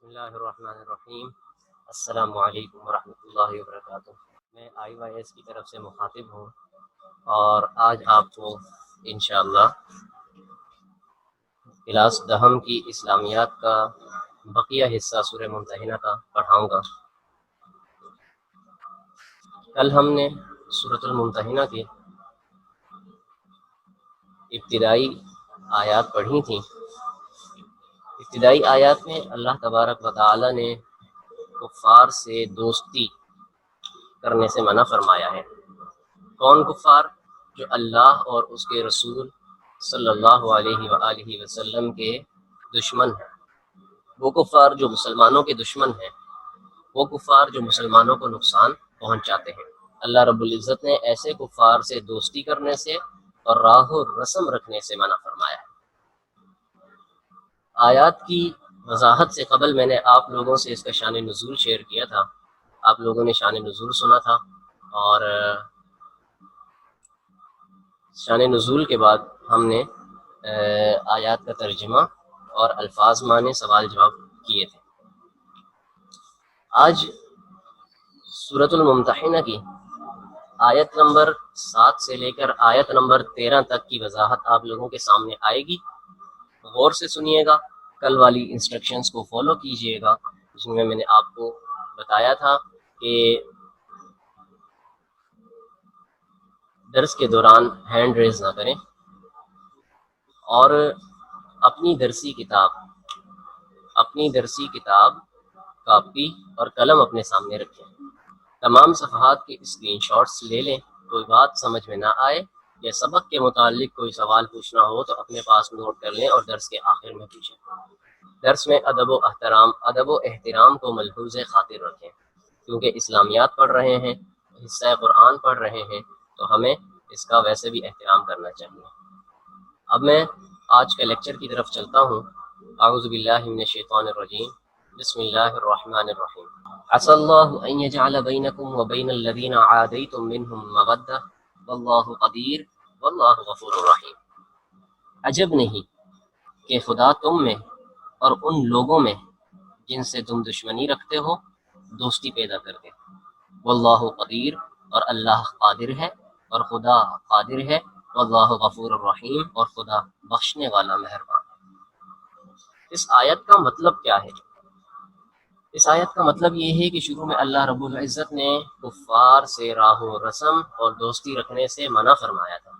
بسم اللہ الرحمن الرحیم۔ السلام علیکم ورحمۃ اللہ وبرکاتہ۔ میں IYS کی طرف سے مخاطب ہوں اور آج آپ کو انشاءاللہ کلاس دہم کی اسلامیات کا بقیہ حصہ سورہ ممتحنہ کا پڑھاؤں گا۔ کل ہم نے سورۃ الممتحنہ کی ابتدائی آیات پڑھی تھیں۔ ابتدائی آیات میں اللہ تبارک و تعالی نے کفار سے دوستی کرنے سے منع فرمایا ہے۔ کون کفار؟ جو اللہ اور اس کے رسول صلی اللہ علیہ وآلہ وسلم کے دشمن ہیں، وہ کفار جو مسلمانوں کے دشمن ہیں، وہ کفار جو مسلمانوں کو نقصان پہنچاتے ہیں۔ اللہ رب العزت نے ایسے کفار سے دوستی کرنے سے اور راہ و رسم رکھنے سے منع فرمایا ہے۔ آیات کی وضاحت سے قبل میں نے آپ لوگوں سے اس کا شان نزول شیئر کیا تھا۔ آپ لوگوں نے شان نزول سنا تھا، اور شان نزول کے بعد ہم نے آیات کا ترجمہ اور الفاظ معنی سوال جواب کیے تھے۔ آج سورۃ الممتحنہ کی آیت نمبر 7 سے لے کر آیت نمبر 13 تک کی وضاحت آپ لوگوں کے سامنے آئے گی۔ غور سے سنیے گا، کل والی انسٹرکشنز کو فالو کیجئے گا، جن میں نے آپ کو بتایا تھا کہ درس کے دوران ہینڈ ریز نہ کریں اور اپنی درسی کتاب کاپی اور قلم اپنے سامنے رکھیں۔ تمام صفحات کے اسکرین شاٹس لے لیں۔ کوئی بات سمجھ میں نہ آئے یا سبق کے متعلق کوئی سوال پوچھنا ہو تو اپنے پاس نوٹ کر لیں اور درس کے آخر میں پوچھیں۔ درس میں ادب و احترام کو ملحوظ خاطر رکھیں، کیونکہ اسلامیات پڑھ رہے ہیں، حصہ قرآن پڑھ رہے ہیں، تو ہمیں اس کا ویسے بھی احترام کرنا چاہیے۔ اب میں آج کے لیکچر کی طرف چلتا ہوں۔ اعوذ باللہ من الشیطان الرجیم، بسم اللہ الرحمن الرحیم۔ عسى الله ان يجعل بينكم وبين الذين عاديتم منهم مودة والله قدیر والله غفور رحیم۔ عجب نہیں کہ خدا تم میں اور ان لوگوں میں جن سے تم دشمنی رکھتے ہو دوستی پیدا کر دے۔ واللہ قدیر، اور اللہ قادر ہے، اور خدا قادر ہے۔ واللہ غفور الرحیم، اور خدا بخشنے والا مہربان ہے۔ اس آیت کا مطلب کیا ہے؟ اس آیت کا مطلب یہ ہے کہ شروع میں اللہ رب العزت نے کفار سے راہ و رسم اور دوستی رکھنے سے منع فرمایا تھا۔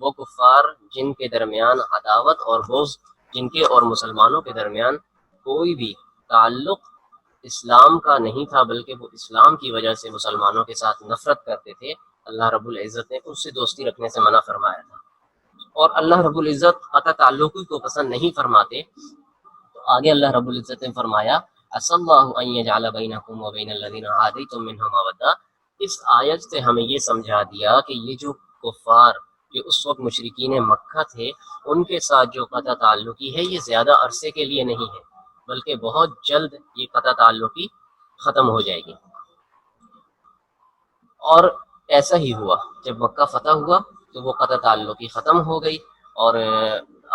وہ کفار جن کے درمیان عداوت اور بغض، جن کے اور مسلمانوں کے درمیان کوئی بھی تعلق اسلام کا نہیں تھا، بلکہ وہ اسلام کی وجہ سے مسلمانوں کے ساتھ نفرت کرتے تھے، اللہ رب العزت نے اس سے دوستی رکھنے سے منع فرمایا تھا۔ اور اللہ رب العزت قطع تعلقی کو پسند نہیں فرماتے، تو آگے اللہ رب العزت نے فرمایا عسى الله ان يجعل بينكم وبين الذين عاديتم منهم مودة۔ اس آیت سے ہمیں یہ سمجھا دیا کہ یہ جو کفار جو اس وقت مشرکین مکہ تھے، ان کے ساتھ جو قطع تعلقی ہے یہ زیادہ عرصے کے لیے نہیں ہے، بلکہ بہت جلد یہ قطع تعلقی ختم ہو جائے گی۔ اور ایسا ہی ہوا، جب مکہ فتح ہوا تو وہ قطع تعلقی ختم ہو گئی، اور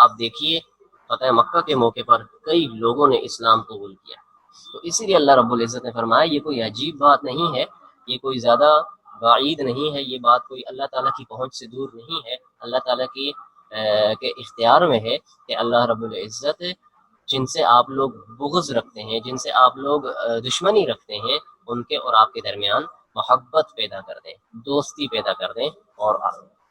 آپ دیکھیے فتح مکہ کے موقع پر کئی لوگوں نے اسلام قبول کیا۔ تو اسی لیے اللہ رب العزت نے فرمایا یہ کوئی عجیب بات نہیں ہے، یہ کوئی زیادہ بعید نہیں ہے، یہ بات کوئی اللہ تعالیٰ کی پہنچ سے دور نہیں ہے۔ اللہ تعالیٰ کے اختیار میں ہے کہ اللہ رب العزت جن سے آپ لوگ بغض رکھتے ہیں، جن سے آپ لوگ دشمنی رکھتے ہیں، ان کے اور آپ کے درمیان محبت پیدا کر دیں، دوستی پیدا کر دیں۔ اور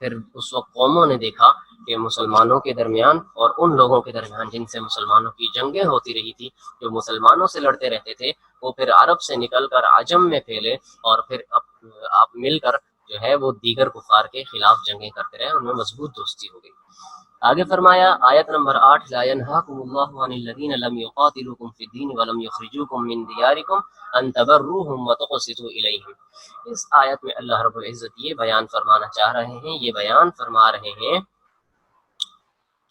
پھر اس وقت قوموں نے دیکھا کہ مسلمانوں کے درمیان اور ان لوگوں کے درمیان جن سے مسلمانوں کی جنگیں ہوتی رہی تھی، جو مسلمانوں سے لڑتے رہتے تھے، وہ پھر عرب سے نکل کر عجم میں پھیلے، اور پھر آپ مل کر جو ہے وہ دیگر کفار کے خلاف جنگیں کرتے رہے، ان میں مضبوط دوستی ہو گئی۔ آگے فرمایا آیت نمبر 8 لا ينهاكم الله عن الذين لم يقاتلوكم في الدين ولم يخرجوكم من دياركم ان تبروهم وتقسطوا اليهم۔ اس آیت میں اللہ رب العزت یہ بیان فرمانا چاہ رہے ہیں، یہ بیان فرما رہے ہیں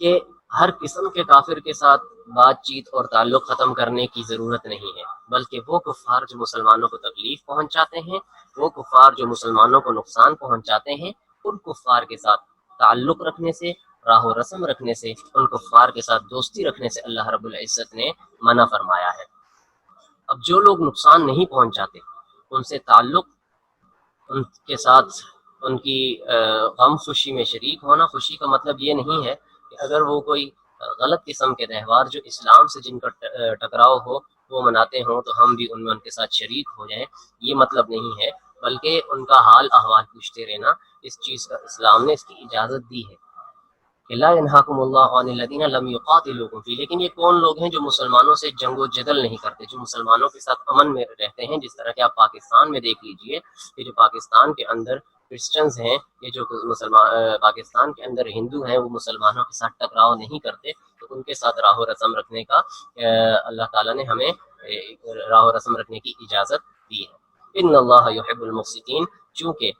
کہ ہر قسم کے کافر کے ساتھ بات چیت اور تعلق ختم کرنے کی ضرورت نہیں ہے، بلکہ وہ کفار جو مسلمانوں کو تکلیف پہنچاتے ہیں، وہ کفار جو مسلمانوں کو نقصان پہنچاتے ہیں، ان کفار کے ساتھ تعلق رکھنے سے، راہ و رسم رکھنے سے، ان کفار کے ساتھ دوستی رکھنے سے اللہ رب العزت نے منع فرمایا ہے۔ اب جو لوگ نقصان نہیں پہنچاتے ان سے تعلق، ان کے ساتھ ان کی غم خوشی میں شریک ہونا. خوشی کا مطلب یہ نہیں ہے کہ اگر وہ کوئی غلط قسم کے تہوار جو اسلام سے جن کا ٹکراؤ ہو وہ مناتے ہوں تو ہم بھی ان میں ان کے ساتھ شریک ہو جائیں، یہ مطلب نہیں ہے، بلکہ ان کا حال احوال پوچھتے رہنا اس چیز کا اسلام نے اس کی اجازت دی ہے. کہ لا ينهاكم الله عن الذين لم يقاتلوكم فيه، لیکن یہ کون لوگ ہیں جو مسلمانوں سے جنگ و جدل نہیں کرتے، جو مسلمانوں کے ساتھ امن میں رہتے ہیں. جس طرح کہ آپ پاکستان میں دیکھ لیجئے کہ جو پاکستان کے اندر کرسچنز ہیں، یہ جو پاکستان کے اندر ہندو ہیں، وہ مسلمانوں کے ساتھ ٹکراؤ نہیں کرتے، تو ان کے ساتھ راہ و رسم رکھنے کا اللہ تعالیٰ نے ہمیں راہ و رسم رکھنے کی اجازت دی ہے. ان اللہ یحب المقسطین، چونکہ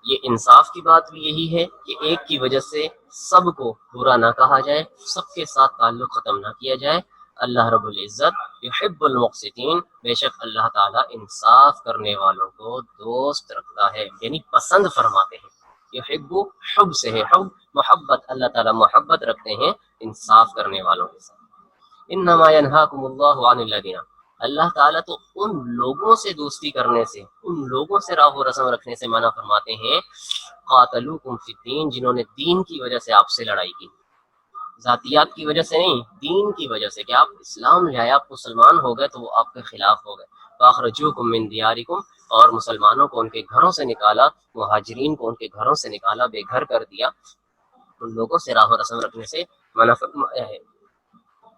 یہ انصاف کی بات بھی یہی ہے کہ ایک کی وجہ سے سب کو برا نہ کہا جائے، سب کے ساتھ تعلق ختم نہ کیا جائے. اللہ رب العزت یحب المقسطین، بے شک اللہ تعالیٰ انصاف کرنے والوں کو دوست رکھتا ہے، یعنی پسند فرماتے ہیں. یحب حب سے ہے، حب محبت، اللہ تعالیٰ محبت رکھتے ہیں انصاف کرنے والوں کے ساتھ. انما ینہاکم اللہ عن الذین، اللہ تعالیٰ تو ان لوگوں سے دوستی کرنے سے، ان لوگوں سے راہ و رسم رکھنے سے منع فرماتے ہیں قاتلوکم فی الدین، جنہوں نے دین کی وجہ سے آپ سے لڑائی کی، ذاتیات کی وجہ سے نہیں، دین کی وجہ سے، کہ آپ اسلام لے آئے، آپ مسلمان ہو گئے تو وہ آپ کے خلاف ہو گئے. فاخرجوکم من دیارکم، اور مسلمانوں کو ان کے گھروں سے نکالا، مہاجرین کو ان کے گھروں سے نکالا، بے گھر کر دیا. ان لوگوں سے راہ و رسم رکھنے سے منع فرمایا ہے.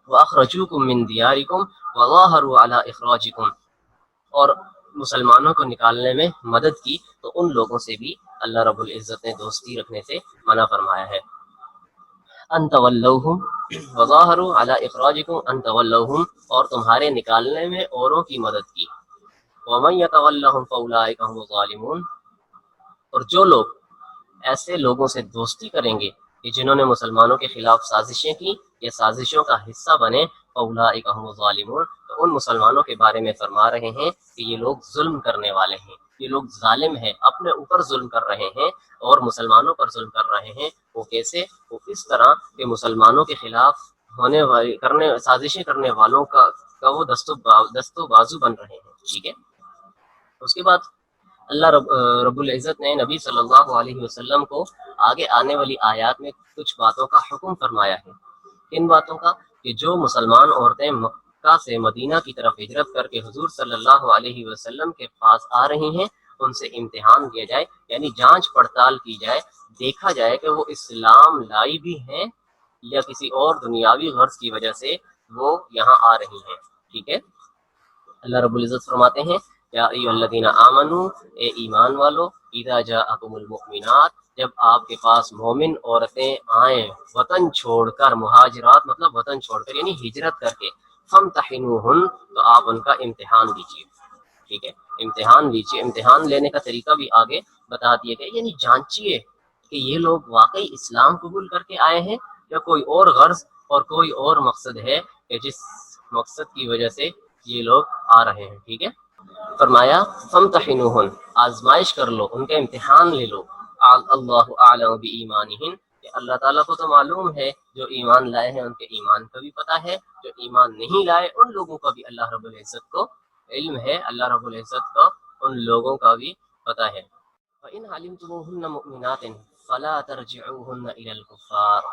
وَأَخْرَجُوكُم مِّن دِيَارِكُمْ وَظَاهَرُوا عَلَىٰ إِخْرَاجِكُمْ، اور مسلمانوں کو نکالنے میں مدد کی تو ان لوگوں سے بھی اللہ رب العزت نے دوستی رکھنے سے منع فرمایا ہے. ان تولوہم وظاہروا علی اخراجکم ان تولوہم، اور تمہارے نکالنے میں اوروں کی مدد کی. ومن یتولہم فاولئک هم الظالمون، اور جو لوگ ایسے لوگوں سے دوستی کریں گے کہ جنہوں نے مسلمانوں کے خلاف سازشیں کی یا سازشوں کا حصہ بنے، فاولئک هم الظالمون، تو ان مسلمانوں کے بارے میں فرما رہے ہیں کہ یہ لوگ ظلم کرنے والے ہیں، یہ لوگ ظالم ہیں، اپنے اوپر ظلم کر رہے ہیں اور مسلمانوں پر ظلم کر رہے ہیں. وہ کیسے؟ وہ اس طرح کہ مسلمانوں کے خلاف ہونے والی سازشیں کرنے والوں کا وہ دست و بازو بن رہے ہیں. ٹھیک ہے. اس کے بعد اللہ رب العزت نے نبی صلی اللہ علیہ وسلم کو آگے آنے والی آیات میں کچھ باتوں کا حکم فرمایا ہے. ان باتوں کا کہ جو مسلمان عورتیں مکہ سے مدینہ کی طرف ہجرت کر کے حضور صلی اللہ علیہ وسلم کے پاس آ رہی ہیں، ان سے امتحان لیا جائے، یعنی جانچ پڑتال کی جائے، دیکھا جائے کہ وہ اسلام لائی بھی ہیں یا کسی اور دنیاوی غرض کی وجہ سے وہ یہاں آ رہی ہیں. ٹھیک ہے. اللہ رب العزت فرماتے ہیں یا ایھا الذین آمنوا، اے ایمان والو، اذا جاءکم المؤمنات، جب آپ کے پاس مومن عورتیں آئیں، وطن چھوڑ کر، مہاجرات مطلب وطن چھوڑ کر یعنی ہجرت کر کے، فامتحنوہن، تو آپ ان کا امتحان لیجیے. ٹھیک ہے. امتحان لیجیے. امتحان لینے کا طریقہ بھی آگے بتا دیے گئے، یعنی جانچیے کہ یہ لوگ واقعی اسلام قبول کر کے آئے ہیں یا کوئی اور غرض اور کوئی اور مقصد ہے کہ جس مقصد کی وجہ سے یہ لوگ آ رہے ہیں. ٹھیک ہے. فرمایا فامتحنوہن، آزمائش کر لو، ان کا امتحان لے لو. اللہ اعلم بایمانہن، کہ اللہ تعالیٰ کو تو معلوم ہے جو ایمان لائے ہیں ان کے ایمان کا بھی پتہ ہے، جو ایمان نہیں لائے ان لوگوں کا بھی اللہ رب العزت کو علم ہے، اللہ رب العزت کو ان لوگوں کا بھی پتہ ہے. فَإِنْ عَلِمْتُمُوهُنَّ مُؤْمِنَاتٍ فَلَا تَرْجِعُوهُنَّ إِلَى الْكُفَّارِ.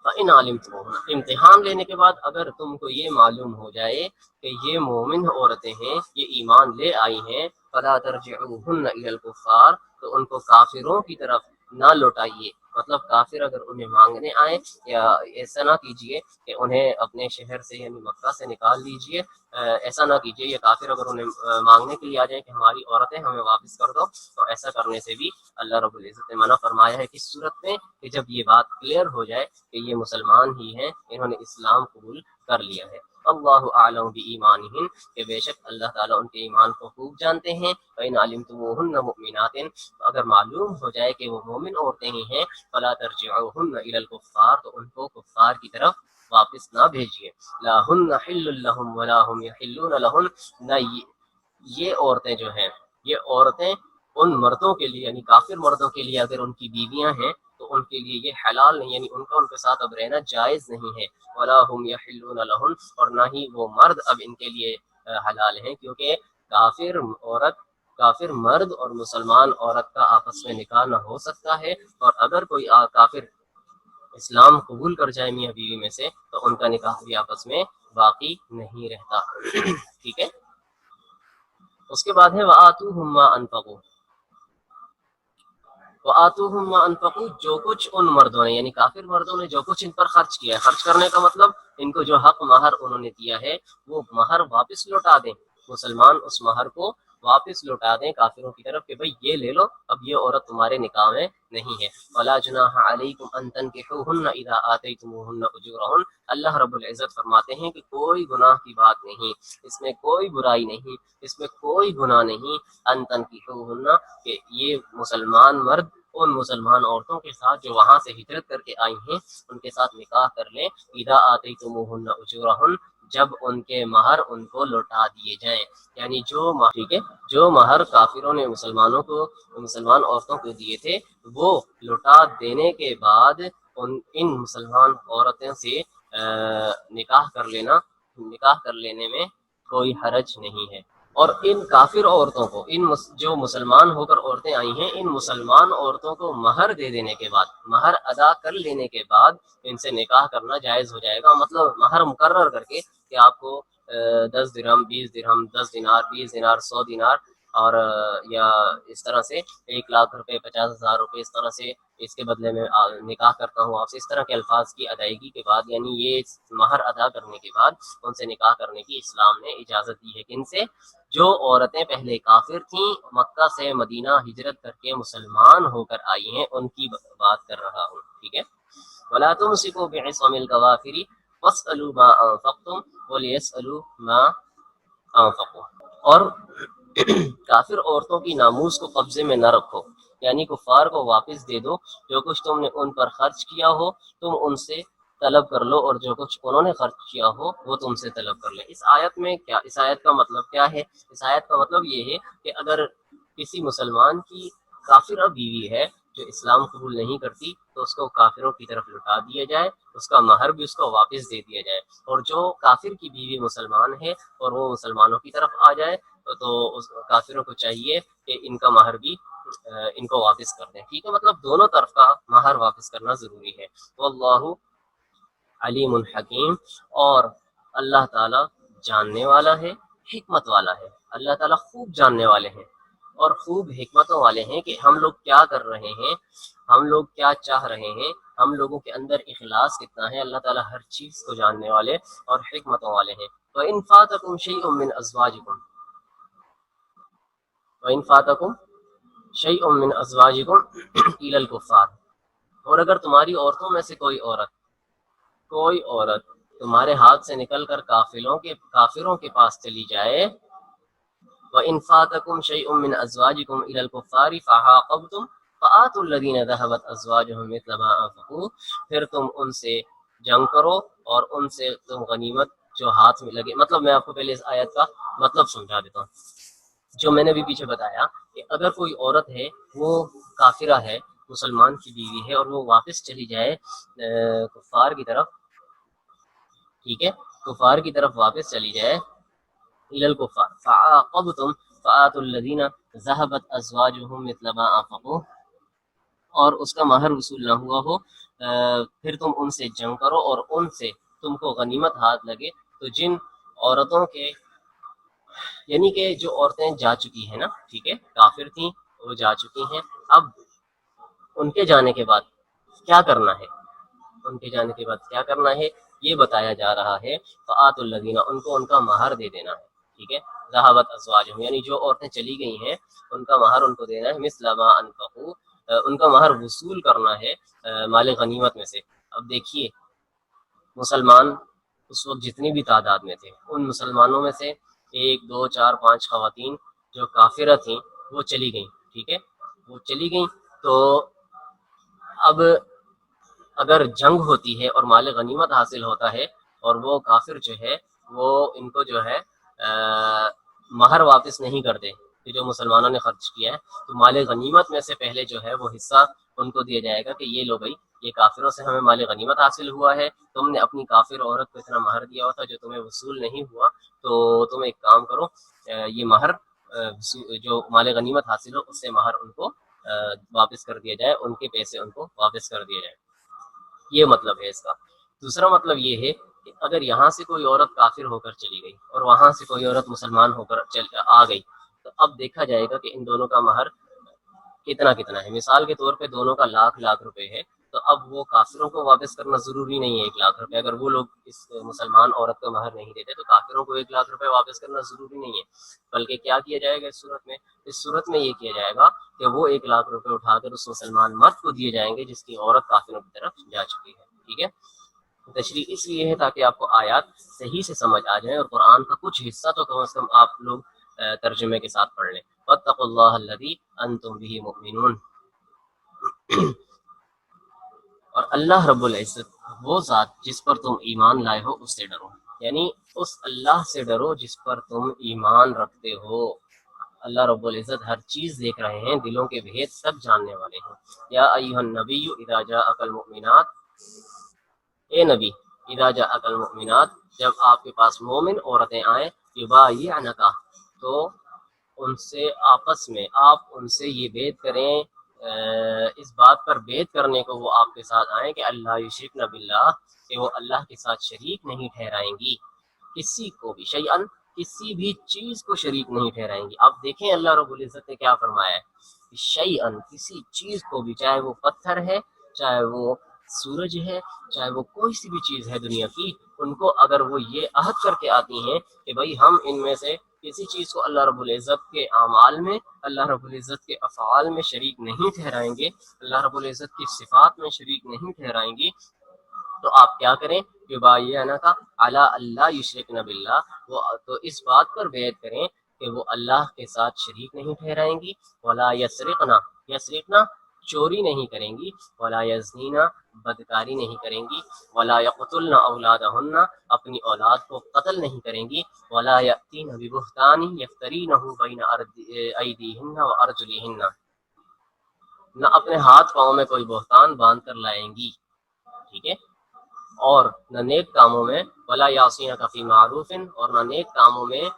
فَإِنْ عَلِمْتُمُوهُنَّ، امتحان لینے کے بعد اگر تم کو یہ معلوم ہو جائے کہ یہ مومن عورتیں ہیں، یہ ایمان لے آئی ہیں، فَلَا تَرْجِعُوهُنَّ إِلَى الْكُفَّارِ، تو ان کو کافروں کی طرف نہ لوٹائیے. مطلب کافر اگر انہیں مانگنے آئیں، یا ایسا نہ کیجئے کہ انہیں اپنے شہر سے یعنی مکہ سے نکال لیجئے، ایسا نہ کیجئے. یہ کافر اگر انہیں مانگنے کے لیے آ جائیں کہ ہماری عورتیں ہمیں واپس کر دو، تو ایسا کرنے سے بھی اللہ رب العزت نے منع فرمایا ہے. کس صورت میں؟ کہ جب یہ بات کلیئر ہو جائے کہ یہ مسلمان ہی ہیں، انہوں نے اسلام قبول کر لیا ہے. اللہ اعلم بایمانہن، کہ بے شک اللہ تعالیٰ ان کے ایمان کو خوب جانتے ہیں. فَإِنْ عَلِمْتُمُوهُنَّ مُؤْمِنَاتٍ، اگر معلوم ہو جائے کہ وہ مومن عورتیں ہی ہیں، فَلَا تَرْجِعُوهُنَّ إِلَى الْكُفَّارِ، تو ان کو کفار کی طرف واپس نہ بھیجیے. لَا هُنَّ حِلٌّ لَهُمْ وَلَا هُمْ يَحِلُّونَ لَهُنَّ، نہ یہ عورتیں جو ہیں، یہ عورتیں ان مردوں کے لیے یعنی کافر مردوں کے لیے اگر ان کی بیویاں ہیں تو ان کے لیے یہ حلال نہیں، یعنی ان کا ان کے ساتھ اب رہنا جائز نہیں ہے. وَلَا هُمْ يَحِلُّونَ لَهُنَّ، اور نہ ہی وہ مرد اب ان کے لیے حلال ہیں، کیونکہ کافر مرد اور مسلمان عورت کا آپس میں نکاح نہ ہو سکتا ہے، اور اگر کوئی کافر اسلام قبول کر جائے میاں بیوی میں سے تو ان کا نکاح بھی آپس میں باقی نہیں رہتا۔ ٹھیک ہے، اس کے بعد ہے وَآتُوهُم مَا أَنفَقُوا، وَآتُوهُم مَا أَنفَقُوا، جو کچھ ان مردوں نے یعنی کافر مردوں نے جو کچھ ان پر خرچ کیا ہے، خرچ کرنے کا مطلب ان کو جو حق مہر انہوں نے دیا ہے وہ مہر واپس لوٹا دیں، مسلمان اس مہر کو واپس لوٹا دیں کافروں کی طرف کہ بھئی یہ لے لو، اب یہ عورت تمہارے نکاح میں نہیں ہے۔ وَلَا جُنَاحَ عَلَيْكُمْ أَن تَنكِحُوهُنَّ إِذَا آتَيْتُمُوهُنَّ أُجُورَهُنَّ، اللہ رب العزت فرماتے ہیں کہ کوئی گناہ کی بات نہیں، اس میں کوئی برائی نہیں، اس میں کوئی گناہ نہیں، ان تنکحوهن، کہ یہ مسلمان مرد ان مسلمان عورتوں کے ساتھ جو وہاں سے ہجرت کر کے آئی ہیں ان کے ساتھ نکاح کر لیں، اذا آتیتموہن اجورہن، جب ان کے مہر ان کو لوٹا دیے جائیں، یعنی ٹھیک ہے، جو مہر کافروں نے مسلمان عورتوں کو دیے تھے وہ لوٹا دینے کے بعد ان مسلمان عورتوں سے نکاح کر لینے میں کوئی حرج نہیں ہے۔ اور ان کافر عورتوں کو جو مسلمان ہو کر عورتیں آئی ہیں ان مسلمان عورتوں کو مہر دے دینے کے بعد، مہر ادا کر لینے کے بعد ان سے نکاح کرنا جائز ہو جائے گا، مطلب مہر مقرر کر کے کہ آپ کو 10 درہم، 20 درہم، 10 دینار، 20 دینار، 100 دینار، اور یا اس طرح سے 1,00,000 روپے، 50,000 روپے، اس طرح سے اس کے بدلے میں نکاح کرتا ہوں آپ سے، اس طرح کے الفاظ کی ادائیگی کے بعد، یعنی یہ مہر ادا کرنے کے بعد ان سے نکاح کرنے کی اسلام نے اجازت دی ہے۔ کن سے؟ جو عورتیں پہلے کافر تھیں، مکہ سے مدینہ ہجرت کر کے مسلمان ہو کر آئی ہیں، ان کی بات کر رہا ہوں۔ ٹھیک ہے، وَلَا تُمْسِكُوا بِعِصَمِ الْكَوَافِرِ وَاسْأَلُوا مَا أَنفَقْتُمْ وَلْيَسْأَلُوا مَا أَنفَقُوا، اور کافر عورتوں کی ناموس کو قبضے میں نہ رکھو، یعنی کفار کو واپس دے دو، جو کچھ تم نے ان پر خرچ کیا ہو تم ان سے طلب کر لو، اور جو کچھ انہوں نے خرچ کیا ہو وہ تم سے طلب کر لیں۔ اس آیت کا مطلب کیا ہے؟ اس آیت کا مطلب یہ ہے کہ اگر کسی مسلمان کی کافرہ بیوی ہے جو اسلام قبول نہیں کرتی تو اس کو کافروں کی طرف لٹا دیا جائے، اس کا مہر بھی اس کو واپس دے دیا جائے، اور جو کافر کی بیوی مسلمان ہے اور وہ مسلمانوں کی طرف آ جائے تو اس کافروں کو چاہیے کہ ان کا مہر بھی ان کو واپس کر دیں۔ ٹھیک ہے، مطلب دونوں طرف کا مہر واپس کرنا ضروری ہے۔ واللہ علیم الحکیم، اور اللہ تعالی جاننے والا ہے، حکمت والا ہے۔ اللہ تعالیٰ خوب جاننے والے ہیں اور خوب حکمتوں والے ہیں کہ ہم لوگ کیا کر رہے ہیں، ہم لوگ کیا چاہ رہے ہیں، ہم لوگوں کے اندر اخلاص کتنا ہے۔ اللہ تعالیٰ ہر چیز کو جاننے والے اور حکمتوں والے ہیں۔ وَإِن فَاتَكُمْ شَيْءٌ مِّنْ أَزْوَاجِكُمْ وَإِن فَاتَكُمْ شَيْءٌ مِّنْ أَزْوَاجِكُمْ إِلَى الْكُفَّارِ، اور اگر تمہاری عورتوں میں سے کوئی عورت تمہارے ہاتھ سے نکل کر کافروں کے پاس چلی جائے، وَإِن فَاتَكُمْ شَيْءٌ مِّنْ أَزْوَاجِكُمْ إِلَى الْكُفَّارِ فَعَاقَبْتُمْ فَآتُوا الَّذِينَ ذَهَبَتْ أَزْوَاجُهُمْ مِثْلَ مَا أَنفَقُوا، پھر تم ان سے جنگ کرو اور ان سے تم غنیمت جو ہاتھ میں لگے، مطلب میں آپ کو پہلے اس آیت کا مطلب سمجھا دیتا ہوں۔ جو میں نے بھی پیچھے بتایا کہ اگر کوئی عورت ہے وہ کافرہ ہے، مسلمان کی بیوی ہے، اور وہ واپس چلی جائے کفار کی طرف، ٹھیک ہے، کفار کی طرف واپس چلی جائے، إِلَى الْكُفَّارِ فَعَاقَبْتُمْ فَآتُوا الَّذِينَ ذَهَبَتْ أَزْوَاجُهُمْ مِثْلَ مَا أَنفَقُوا، اور اس کا مہر وصول نہ ہوا ہو، پھر تم ان سے جنگ کرو اور ان سے تم کو غنیمت ہاتھ لگے، تو جن عورتوں کے یعنی کہ جو عورتیں جا چکی ہیں نا، ٹھیک ہے، کافر تھیں وہ جا چکی ہیں، اب ان کے جانے کے بعد کیا کرنا ہے، یہ بتایا جا رہا ہے۔ فآتوا الذین، ان کو ان کا مہر دے دینا ہے، ٹھیک ہے، ذہبت ازواجہم، یعنی جو عورتیں چلی گئی ہیں ان کا مہر ان کو دینا ہے، مثل ما انفقوا، ان کا مہر وصول کرنا ہے مال غنیمت میں سے۔ اب دیکھیے مسلمان اس وقت جتنی بھی تعداد میں تھے، ان مسلمانوں میں سے 1 2 4 5 خواتین جو کافرہ تھیں وہ چلی گئیں، ٹھیک ہے، وہ چلی گئیں، تو اب اگر جنگ ہوتی ہے اور مال غنیمت حاصل ہوتا ہے اور وہ کافر جو ہے وہ ان کو جو ہے مہر واپس نہیں کرتے کہ جو مسلمانوں نے خرچ کیا ہے، تو مال غنیمت میں سے پہلے جو ہے وہ حصہ ان کو دیا جائے گا کہ یہ لو بھائی، یہ کافروں سے ہمیں مال غنیمت حاصل ہوا ہے، تم نے اپنی کافر عورت کو اتنا مہر دیا ہوا تھا جو تمہیں وصول نہیں ہوا، تو تم ایک کام کرو، یہ مہر جو مال غنیمت حاصل ہو اس سے مہر ان کو واپس کر دیا جائے، ان کے پیسے ان کو واپس کر دیے جائیں۔ یہ مطلب ہے اس کا۔ دوسرا مطلب یہ ہے کہ اگر یہاں سے کوئی عورت کافر ہو کر چلی گئی اور وہاں سے کوئی عورت مسلمان ہو کر آ گئی، تو اب دیکھا جائے گا کہ ان دونوں کا مہر کتنا کتنا ہے۔ مثال کے طور پہ دونوں کا لاکھ روپے ہے، تو اب وہ کافروں کو واپس کرنا ضروری نہیں ہے 1 لاکھ روپے۔ اگر وہ لوگ اس مسلمان عورت کو مہر نہیں دیتے تو کافروں کو 1 لاکھ روپے واپس کرنا ضروری نہیں ہے، بلکہ کیا کیا جائے گا اس صورت میں یہ کیا جائے گا کہ وہ 1 لاکھ روپے اٹھا کر اس مسلمان مرد کو دیے جائیں گے جس کی عورت کافروں کی طرف جا چکی ہے۔ ٹھیک ہے، تشریح اس لیے ہے تاکہ آپ کو آیات صحیح سے سمجھ آ جائیں اور قرآن کا کچھ حصہ تو کم از کم آپ لوگ ترجمے کے ساتھ پڑھ لیں۔ واتقوا اللہ الذی انتم بہ مؤمنون، اور اللہ رب العزت وہ ذات جس پر تم ایمان لائے ہو اس سے ڈرو، یعنی اس اللہ سے ڈرو جس پر تم ایمان رکھتے ہو۔ اللہ رب العزت ہر چیز دیکھ رہے ہیں، دلوں کے بھید سب جاننے والے ہیں۔ یا ایھا النبی اذا جاءک المؤمنات، اے نبی، اذا جاءک المؤمنات، جب آپ کے پاس مومن عورتیں آئیں، یبایعنک، تو ان سے آپس میں آپ ان سے یہ بیعت کریں، اس بات پر بیعت کرنے کو وہ آپ کے ساتھ آئیں کہ اللہ یشرکن باللہ، کہ وہ اللہ کے ساتھ شریک نہیں ٹھہرائیں گی، کسی کو بھی، شیئن، کسی بھی چیز کو شریک نہیں ٹھہرائیں گی۔ آپ دیکھیں اللہ رب العزت نے کیا فرمایا ہے، شیئن، کسی چیز کو بھی، چاہے وہ پتھر ہے، چاہے وہ سورج ہے، چاہے وہ کوئی سی بھی چیز ہے دنیا کی، ان کو اگر وہ یہ عہد کر کے آتی ہیں کہ بھائی ہم ان میں سے کسی چیز کو اللہ رب العزت کے اعمال میں، اللہ رب العزت کے افعال میں شریک نہیں ٹھہرائیں گے، اللہ رب العزت کی صفات میں شریک نہیں ٹھہرائیں گی، تو آپ کیا کریں، یبایعنک علی اللہ یشرکن باللہ، وہ تو اس بات پر بیعت کریں کہ وہ اللہ کے ساتھ شریک نہیں ٹھہرائیں گی، ولا یسرقن، یسرقن چوری نہیں کریں گی، ولا یزنین بدکاری نہیں کریں گی، ولا یقتلن اولادہن اپنی اولاد کو قتل نہیں کریں گی، ولا یأتین ببہتان یفترینہ بین ایدیہن وارجلہن، نہ اپنے ہاتھ پاؤں میں کوئی بہتان باندھ کر لائیں گی، ٹھیک ہے، اور نہ نیک کاموں میں، ولا یعصینک فی معروف، اور نہ نیک کاموں میں،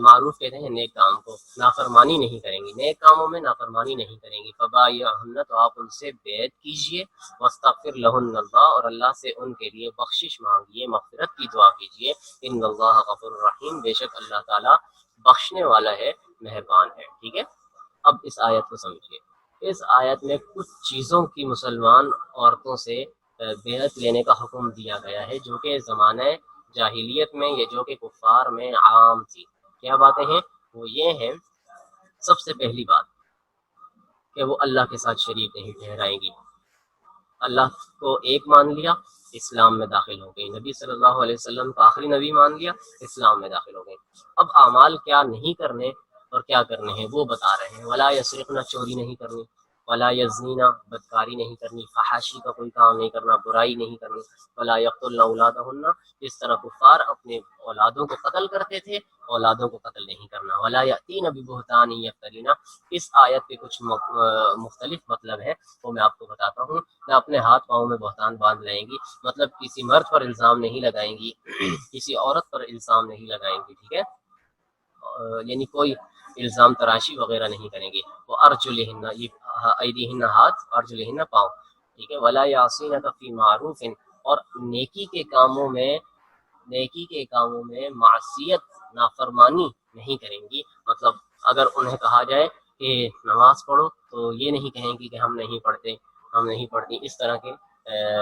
معروف کہتے ہیں نیک کام کو، نافرمانی نہیں کریں گی، نیک کاموں میں نافرمانی نہیں کریں گی، فبایعہن، تو آپ ان سے بیعت کیجئے، واستغفر لہن اللہ، اور اللہ سے ان کے لیے بخشش مانگیے، مغفرت کی دعا کیجئے، ان اللہ غفور رحیم، بے شک اللہ تعالیٰ بخشنے والا ہے، مہربان ہے۔ ٹھیک ہے، اب اس آیت کو سمجھیے، اس آیت میں کچھ چیزوں کی مسلمان عورتوں سے بیعت لینے کا حکم دیا گیا ہے جو کہ زمانہ جاہلیت میں، یہ جو کہ کفار میں عام تھی۔ کیا باتیں ہیں؟ وہ یہ ہیں، سب سے پہلی بات کہ وہ اللہ کے ساتھ شریک نہیں ٹھہرائیں گی، اللہ کو ایک مان لیا، اسلام میں داخل ہو گئی، نبی صلی اللہ علیہ وسلم کو آخری نبی مان لیا، اسلام میں داخل ہو گئی۔ اب اعمال کیا نہیں کرنے اور کیا کرنے ہیں وہ بتا رہے ہیں۔ ولا یسرقن، چوری نہیں کرنی، ولا یزنینا، بدکاری نہیں کرنی، فحاشی کا کوئی کام نہیں کرنا، برائی نہیں کرنی، ولا یقتلن اولادہن، جس طرح کفار اپنے اولادوں کو قتل کرتے تھے، اولادوں کو قتل نہیں کرنا، ولا یأتین ببہتان یفترینا، اس آیت کے کچھ مختلف مطلب ہے، وہ میں آپ کو بتاتا ہوں۔ نہ اپنے ہاتھ پاؤں میں بہتان باندھ لائیں گی، مطلب کسی مرد پر الزام نہیں لگائیں گی، کسی عورت پر الزام نہیں لگائیں گی، ٹھیک ہے، یعنی کوئی الزام تراشی وغیرہ نہیں کریں گے۔ وہ ارجلہن، یہ ایدیہن ہاتھ، ارجلہن پاؤں، ٹھیک ہے، ولا یعصینک فی معروف، اور نیکی کے کاموں میں معصیت، نافرمانی نہیں کریں گی، مطلب اگر انہیں کہا جائے کہ نماز پڑھو تو یہ نہیں کہیں گی کہ ہم نہیں پڑھتے، ہم نہیں پڑھتی، اس طرح کے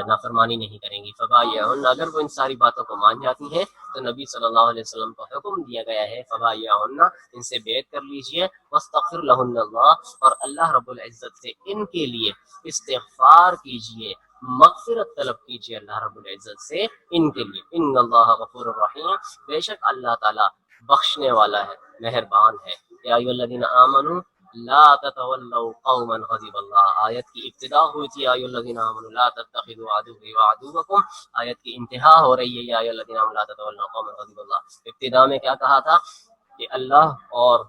نافرمانی نہیں کریں گی۔ فبایعہن، اگر وہ ان ساری باتوں کو مان جاتی ہیں تو نبی صلی اللہ علیہ وسلم کو حکم دیا گیا ہے، فبایعہن، ان سے بیعت کر لیجئے، واستغفر لہن اللہ، اور اللہ رب العزت سے ان کے لیے استغفار کیجئے، مغفرت طلب کیجئے اللہ رب العزت سے ان کے لیے، ان اللہ غفور الرحیم، بے شک اللہ تعالیٰ بخشنے والا ہے، مہربان ہے۔ یا ایھا الذین آمنوا لا تتولوا قوما غضب اللہ، آیت کی ابتدا ہوئی تھی یا ایھا الذین آمنوا لا تتخذوا عدوی وعدوکم، آیت کی انتہا ہو رہی ہے یا ایھا الذین آمنوا لا تتولوا قوما غضب اللہ۔ ابتدا میں کیا کہا تھا کہ اللہ اور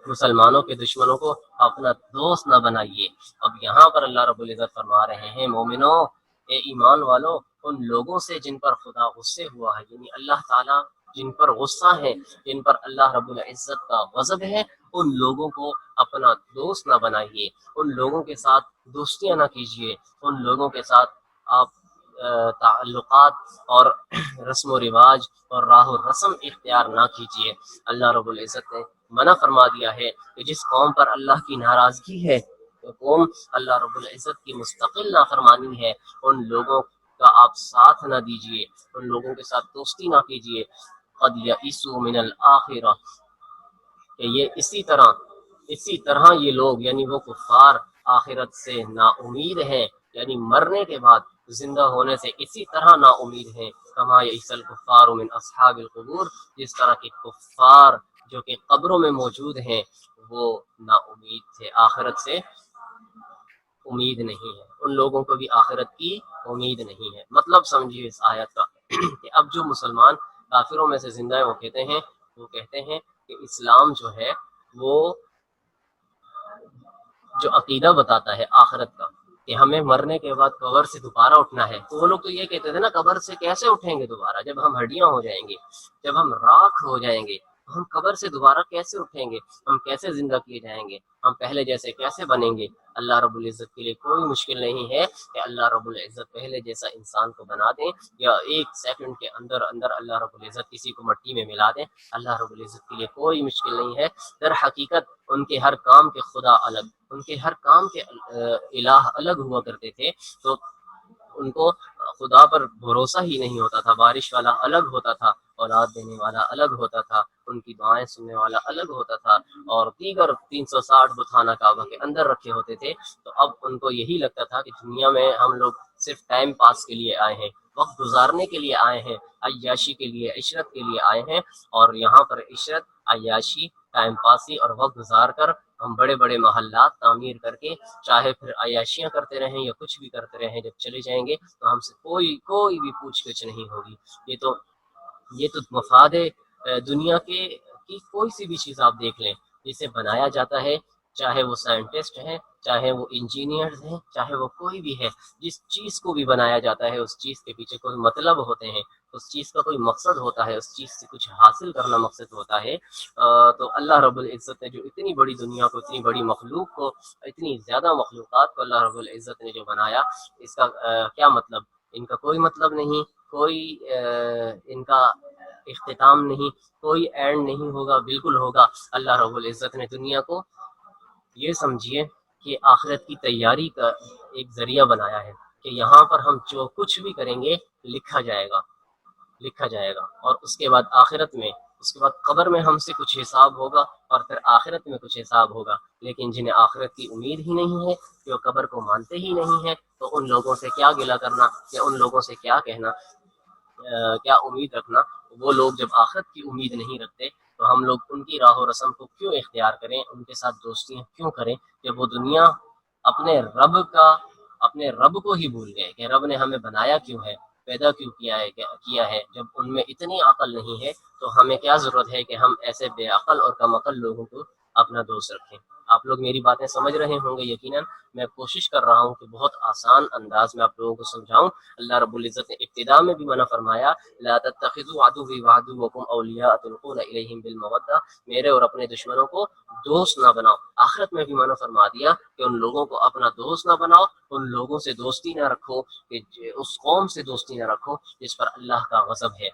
مسلمانوں کے دشمنوں کو اپنا دوست نہ بنائیے، اب یہاں پر اللہ رب العزت فرما رہے ہیں، مومنوں، اے ایمان والو، ان لوگوں سے جن پر خدا غصے ہوا ہے، یعنی اللہ تعالیٰ جن پر غصہ ہے، جن پر اللہ رب العزت کا غضب ہے، ان لوگوں کو اپنا دوست نہ بنائیے، ان لوگوں کے ساتھ دوستیاں نہ کیجیے، ان لوگوں کے ساتھ آپ تعلقات اور رسم و رواج اور راہ و رسم اختیار نہ کیجیے۔ اللہ رب العزت نے منع فرما دیا ہے کہ جس قوم پر اللہ کی ناراضگی ہے، وہ قوم اللہ رب العزت کی مستقل نافرمانی ہے، ان لوگوں کا آپ ساتھ نہ دیجیے، ان لوگوں کے ساتھ دوستی نہ کیجیے۔ قد یئسوا من الآخرہ، کہ یہ اسی طرح یہ لوگ یعنی وہ کفار آخرت سے نا امید ہیں، یعنی مرنے کے بعد زندہ ہونے سے اسی طرح نا امید ہیں، کما یئس الکفار من اصحاب القبور، جس طرح کے کفار جو کہ قبروں میں موجود ہیں وہ نا امید تھے، آخرت سے امید نہیں ہے، ان لوگوں کو بھی آخرت کی امید نہیں ہے۔ مطلب سمجھیے اس آیت کا کہ اب جو مسلمان کافروں میں سے زندہ ہیں، وہ کہتے ہیں کہ اسلام جو ہے وہ جو عقیدہ بتاتا ہے آخرت کا کہ ہمیں مرنے کے بعد قبر سے دوبارہ اٹھنا ہے، تو وہ لوگ تو یہ کہتے تھے نا قبر سے کیسے اٹھیں گے دوبارہ، جب ہم ہڈیاں ہو جائیں گے، جب ہم راکھ ہو جائیں گے تو ہم قبر سے دوبارہ کیسے اٹھیں گے، ہم کیسے زندہ کیے جائیں گے، ہم پہلے جیسے کیسے بنیں گے۔ اللہ رب العزت کے لیے کوئی مشکل نہیں ہے کہ اللہ رب العزت پہلے جیسا انسان کو بنا دیں، یا ایک سیکنڈ کے اندر اندر اللہ رب العزت کسی کو مٹی میں ملا دیں، اللہ رب العزت کے لیے کوئی مشکل نہیں ہے۔ در حقیقت ان کے ہر کام کے خدا الگ، ان کے ہر کام کے الہ الگ ہوا کرتے تھے، تو ان کو خدا پر بھروسہ ہی نہیں ہوتا تھا۔ بارش والا الگ ہوتا تھا، اولاد دینے والا الگ ہوتا تھا، ان کی دعائیں سننے والا الگ ہوتا تھا، اور دیگر 360 بتخانہ کعبہ کے اندر رکھے ہوتے تھے۔ تو اب ان کو یہی لگتا تھا کہ دنیا میں ہم لوگ صرف ٹائم پاس کے لیے آئے ہیں، وقت گزارنے کے لیے آئے ہیں، عیاشی کے لیے، عشرت کے لیے آئے ہیں، اور یہاں پر عشرت، عیاشی، ٹائم پاسی اور وقت گزار کر ہم بڑے بڑے محلات تعمیر کر کے چاہے پھر عیاشیاں کرتے رہیں یا کچھ بھی کرتے رہیں، جب چلے جائیں گے تو ہم سے کوئی بھی پوچھ گچھ نہیں ہوگی۔ یہ تو مفاد دنیا کی کوئی سی بھی چیز آپ دیکھ لیں جسے بنایا جاتا ہے، چاہے وہ سائنٹسٹ ہیں، چاہے وہ انجینئرز ہیں، چاہے وہ کوئی بھی ہے، جس چیز کو بھی بنایا جاتا ہے اس چیز کے پیچھے کوئی مطلب ہوتے ہیں، اس چیز کا کوئی مقصد ہوتا ہے، اس چیز سے کچھ حاصل کرنا مقصد ہوتا ہے۔ تو اللہ رب العزت نے جو اتنی بڑی دنیا کو، اتنی بڑی مخلوق کو، اتنی زیادہ مخلوقات کو اللہ رب العزت نے جو بنایا، اس کا کیا مطلب؟ ان کا کوئی مطلب نہیں، کوئی ان کا اختتام نہیں، کوئی اینڈ نہیں ہوگا، بالکل ہوگا۔ اللہ رب العزت نے دنیا کو یہ سمجھیے کہ آخرت کی تیاری کا ایک ذریعہ بنایا ہے کہ یہاں پر ہم جو کچھ بھی کریں گے لکھا جائے گا، اور اس کے بعد آخرت میں، اس کے بعد قبر میں ہم سے کچھ حساب ہوگا، اور پھر آخرت میں کچھ حساب ہوگا۔ لیکن جنہیں آخرت کی امید ہی نہیں ہے، جو قبر کو مانتے ہی نہیں ہے، تو ان لوگوں سے کیا گلہ کرنا، یا ان لوگوں سے کیا کہنا، کیا امید رکھنا۔ وہ لوگ جب آخرت کی امید نہیں رکھتے تو ہم لوگ ان کی راہ و رسم کو کیوں اختیار کریں، ان کے ساتھ دوستیاں کیوں کریں، جب وہ دنیا اپنے رب کو ہی بھول گئے کہ رب نے ہمیں بنایا کیوں ہے، پیدا کیوں کیا ہے۔ جب ان میں اتنی عقل نہیں ہے تو ہمیں کیا ضرورت ہے کہ ہم ایسے بے عقل اور کم عقل لوگوں کو اپنا دوست رکھیں۔ آپ لوگ میری باتیں سمجھ رہے ہوں گے یقیناً، میں کوشش کر رہا ہوں کہ بہت آسان انداز میں آپ لوگوں کو سمجھاؤں۔ اللہ رب العزت نے ابتدا میں بھی منع فرمایا، لا تتخذوا عدوی وعدوکم اولیاء تلقون الیہم بالمودہ، میرے اور اپنے دشمنوں کو دوست نہ بناؤ۔ آخرت میں بھی منع فرما دیا کہ ان لوگوں کو اپنا دوست نہ بناؤ، ان لوگوں سے دوستی نہ رکھو، کہ اس قوم سے دوستی نہ رکھو جس پر اللہ کا غضب ہے،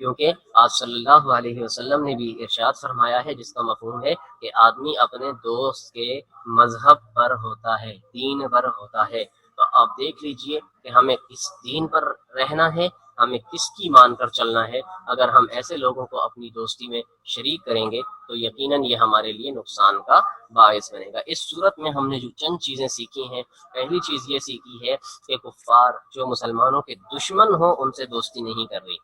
کیونکہ آج صلی اللہ علیہ وسلم نے بھی ارشاد فرمایا ہے، جس کا مفہوم ہے کہ آدمی اپنے دوست کے مذہب پر ہوتا ہے، دین پر ہوتا ہے۔ تو آپ دیکھ لیجئے کہ ہمیں کس دین پر رہنا ہے، ہمیں کس کی مان کر چلنا ہے۔ اگر ہم ایسے لوگوں کو اپنی دوستی میں شریک کریں گے تو یقیناً یہ ہمارے لیے نقصان کا باعث بنے گا۔ اس صورت میں ہم نے جو چند چیزیں سیکھی ہیں، پہلی چیز یہ سیکھی ہے کہ کفار جو مسلمانوں کے دشمن ہوں ان سے دوستی نہیں کر رہی۔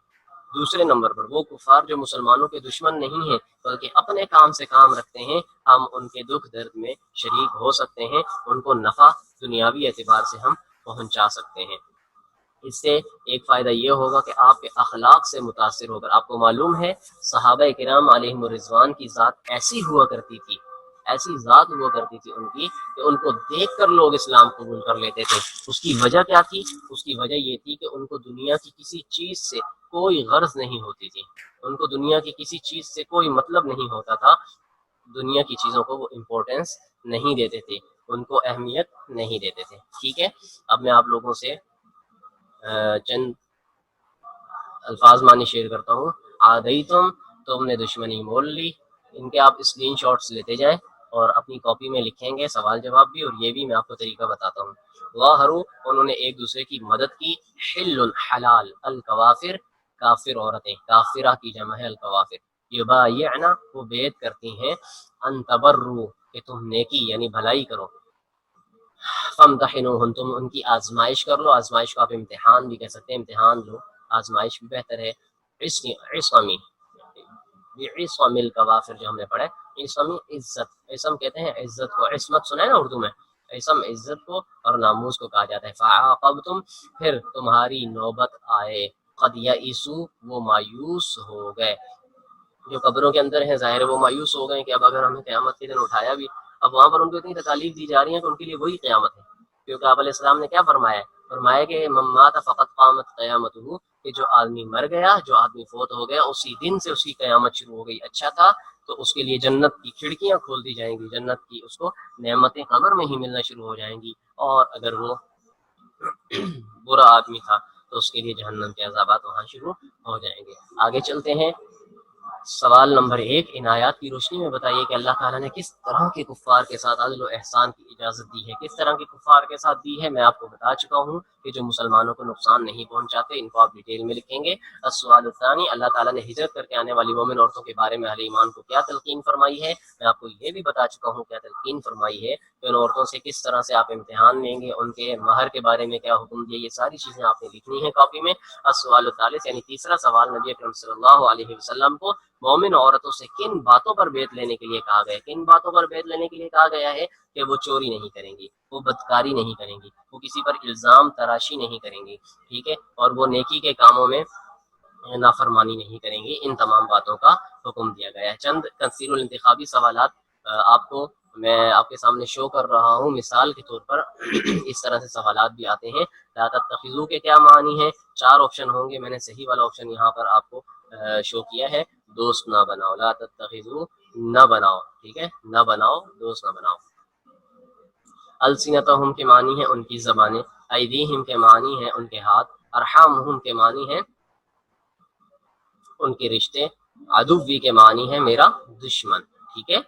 دوسرے نمبر پر وہ کفار جو مسلمانوں کے دشمن نہیں ہیں بلکہ اپنے کام سے کام رکھتے ہیں، ہم ان کے دکھ درد میں شریک ہو سکتے ہیں، ان کو نفع دنیاوی اعتبار سے ہم پہنچا سکتے ہیں۔ اس سے ایک فائدہ یہ ہوگا کہ آپ کے اخلاق سے متاثر ہوگا۔ آپ کو معلوم ہے صحابہ کرام علیہم الرضوان کی ذات ایسی ہوا کرتی تھی ایسی ذات ہوا کرتی تھی ان کی کہ ان کو دیکھ کر لوگ اسلام قبول کر لیتے تھے۔ اس کی وجہ کیا تھی؟ اس کی وجہ یہ تھی کہ ان کو دنیا کی کسی چیز سے کوئی غرض نہیں ہوتی تھی، ان کو دنیا کی کسی چیز سے کوئی مطلب نہیں ہوتا تھا، دنیا کی چیزوں کو وہ امپورٹنس نہیں دیتے تھے، ان کو اہمیت نہیں دیتے تھے۔ ٹھیک ہے، اب میں آپ لوگوں سے چند الفاظ معنی شیئر کرتا ہوں۔ تم نے دشمنی مول لی، ان کے آپ اسکرین شاٹس لیتے جائیں اور اپنی کاپی میں لکھیں گے، سوال جواب بھی، اور یہ بھی میں آپ کو طریقہ بتاتا ہوں۔ ظاہروا، انہوں نے ایک دوسرے کی مدد کی، حل حلال، الکوافر کافر عورتیں، کافرہ کی جمع ہے الکوافر، یبایعنا وہ بیعت کرتی ہیں، ان تبروا کہ تم نیکی یعنی بھلائی کرو، فامتحنوہن تم ان کی آزمائش کر لو، آزمائش کو آپ امتحان بھی کہہ سکتے ہیں، امتحان لو، آزمائش بھی بہتر ہے۔ عصمی بعصم الکوافر جو ہم نے پڑھا ہے، عصمی عزت، عصم کہتے ہیں عزت کو، عصمت سنا ہے نا اردو میں، عصم عزت کو اور ناموس کو کہا جاتا ہے۔ فعاقبتم پھر تمہاری نوبت آئے، قد یئسوا وہ مایوس ہو گئے، جو قبروں کے اندر ہیں ظاہر ہے وہ مایوس ہو گئے کہ اب اگر ہمیں قیامت کے دن اٹھایا بھی، اب وہاں پر ان کو اتنی تکالیف دی جا رہی ہیں کہ ان کے لیے وہی قیامت ہے، کیونکہ آپ علیہ السلام نے کیا فرمایا ہے؟ فرمایا کہ من مات فقط قامت قیامتہ، کہ جو آدمی مر گیا، جو آدمی فوت ہو گیا، اسی دن سے اس کی قیامت شروع ہو گئی۔ اچھا تھا تو اس کے لیے جنت کی کھڑکیاں کھول دی جائیں گی، جنت کی اس کو نعمتیں قبر میں ہی ملنا شروع ہو جائیں گی، اور اگر وہ برا آدمی تھا تو اس کے لیے جہنم کے عذابات وہاں شروع ہو جائیں گے۔ آگے چلتے ہیں، سوال نمبر 1، ان آیات کی روشنی میں بتائیے کہ اللہ تعالیٰ نے کس طرح کے کفار کے ساتھ عدل و احسان کی اجازت دی ہے، کس طرح کے کفار کے ساتھ دی ہے؟ میں آپ کو بتا چکا ہوں کہ جو مسلمانوں کو نقصان نہیں پہنچاتے، ان کو آپ ڈیٹیل میں لکھیں گے۔ السؤال الثانی، اللہ تعالیٰ نے ہجرت کر کے آنے والی مومن عورتوں کے بارے میں اہل ایمان کو کیا تلقین فرمائی ہے؟ میں آپ کو یہ بھی بتا چکا ہوں کیا تلقین فرمائی ہے کہ ان عورتوں سے کس طرح سے آپ امتحان لیں گے، ان کے مہر کے بارے میں کیا حکم دیا، یہ ساری چیزیں آپ نے لکھنی ہے کاپی میں۔ السؤال الثالث، یعنی تیسرا سوال، نبی اکرم صلی اللہ علیہ وسلم کو مومن عورتوں سے کن باتوں پر بیعت لینے کے لیے کہا گیا ہے؟ کن باتوں پر بیعت لینے کے لیے کہا گیا ہے؟ کہ وہ چوری نہیں کریں گی، وہ بدکاری نہیں کریں گی، وہ کسی پر الزام تراشی نہیں کریں گی، ٹھیک ہے، اور وہ نیکی کے کاموں میں نافرمانی نہیں کریں گی، ان تمام باتوں کا حکم دیا گیا ہے۔ چند تفصیل الانتخابی سوالات آپ کو میں آپ کے سامنے شو کر رہا ہوں، مثال کے طور پر اس طرح سے سوالات بھی آتے ہیں۔ لا تتخذوا کے کیا معنی ہے؟ 4 آپشن ہوں گے، میں نے صحیح والا آپشن یہاں پر آپ کو شو کیا ہے، دوست نہ بناؤ، لا تتخذوا نہ بناؤ، ٹھیک ہے، نہ بناؤ، دوست نہ بناؤ۔ السنتہم کے معنی ہے ان کی زبانیں، ایدیہم کے معنی ہے ان کے ہاتھ، ارحامہم کے معنی ہے ان کے رشتے، عدوی کے معنی ہے میرا دشمن، ٹھیک ہے۔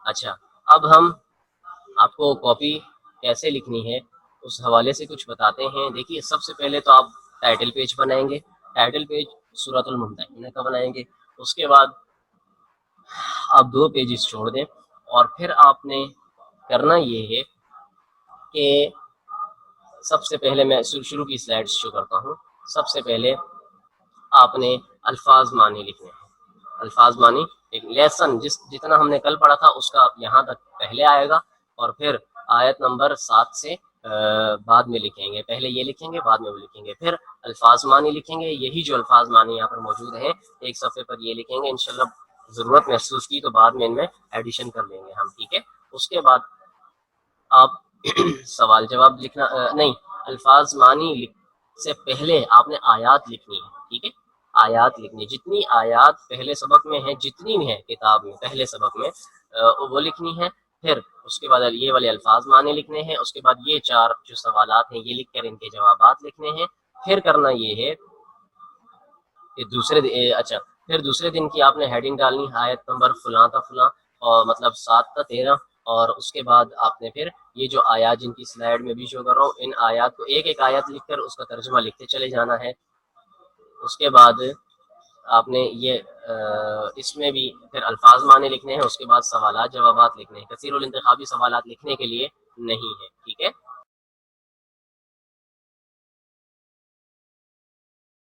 اچھا، اب ہم آپ کو کاپی کیسے لکھنی ہے اس حوالے سے کچھ بتاتے ہیں۔ دیکھیے، سب سے پہلے تو آپ ٹائٹل پیج بنائیں گے، ٹائٹل پیج سورۃ الممتحنہ کا بنائیں گے، اس کے بعد آپ 2 پیجز چھوڑ دیں، اور پھر آپ نے کرنا یہ ہے کہ سب سے پہلے میں شروع کی سلائڈ شو کرتا ہوں۔ سب سے پہلے آپ نے الفاظ معنی لکھنے ہیں، الفاظ معنی ایک لیسن جتنا ہم نے کل پڑھا تھا اس کا یہاں تک پہلے آئے گا، اور پھر آیت نمبر 7 سے بعد میں لکھیں گے، پہلے یہ لکھیں گے بعد میں وہ لکھیں گے، پھر الفاظ معنی لکھیں گے، یہی جو الفاظ معنی یہاں پر موجود ہیں ایک صفحے پر یہ لکھیں گے، انشاءاللہ ضرورت محسوس کی تو بعد میں ان میں ایڈیشن کر لیں گے ہم، ٹھیک ہے۔ اس کے بعد آپ سوال جواب لکھنا نہیں، الفاظ معنی سے پہلے آپ نے آیات لکھنی ہے، ٹھیک ہے، آیات لکھنی، جتنی آیات پہلے سبق میں ہیں، جتنی بھی ہیں کتاب میں پہلے سبق میں وہ لکھنی ہے، پھر اس کے بعد یہ والے الفاظ معنی لکھنے ہیں، اس کے بعد یہ 4 جو سوالات ہیں یہ لکھ کر ان کے جوابات لکھنے ہیں، پھر کرنا یہ ہے کہ دوسرے دن کی آپ نے ہیڈنگ ڈالنی ہے، آیت نمبر فلاں تا فلاں، اور مطلب 7 تا 13، اور اس کے بعد آپ نے پھر یہ جو آیات جن کی سلائیڈ میں بھی شو کر رہا ہوں، ان آیات کو ایک ایک آیات لکھ کر اس کا ترجمہ لکھتے چلے جانا ہے۔ اس کے بعد آپ نے یہ اس میں بھی پھر الفاظ معنی لکھنے ہیں، اس کے بعد سوالات جوابات لکھنے ہیں، کثیر الانتخابی سوالات لکھنے کے لیے نہیں ہے،